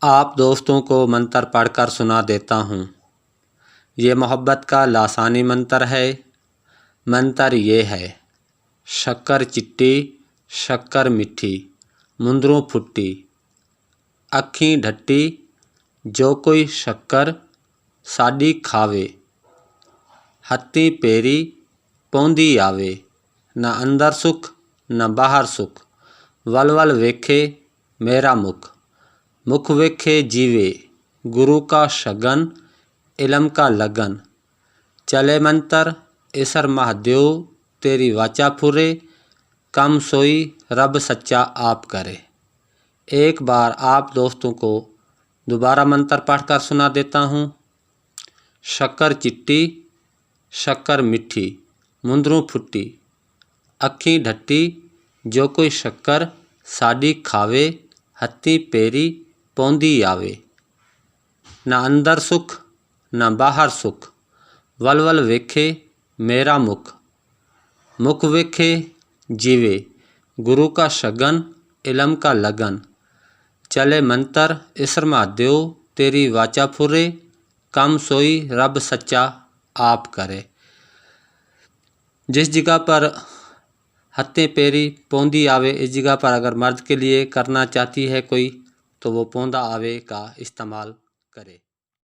आप दोस्तों को मंत्र पढ़कर सुना देता हूँ। ये मोहब्बत का लासानी मंत्र है। मंत्र ये है, शक्कर चिट्टी शक्कर मिठी, मुंदरों फुट्टी, अखी ढट्टी, जो कोई शक्कर साडी खावे, हत्ती पेरी पौंदी आवे, न अंदर सुख न बाहर सुख, वल वल वेखे मेरा मुख, मुख वेखे जीवे, गुरु का शगन इलम का लगन, चले मंत्र ईसर महादेव तेरी वाचा फुरे, कम सोई रब सच्चा आप करे। एक बार आप दोस्तों को दोबारा मंत्र पढ़कर सुना देता हूँ। शक्कर चिट्टी शक्कर मिठी, मुंदरों फुट्टी, अखी ढट्टी, जो कोई शक्कर साडी खावे, हत्ती पेरी पौंदी आवे, न अंदर सुख न बाहर सुख, वल वल वेखे मेरा मुख, मुख वेखे जीवे, गुरु का शगन इलम का लगन, चले मंत्र ईसर महादेव तेरी वाचा फुरे, कम सोई रब सच्चा आप करे। जिस जगह पर हत्ते पेरी पौंदी आवे, इस जगह पर अगर मर्द के लिए करना चाहती है कोई, तो वो पौंदा आवे का इस्तेमाल करे।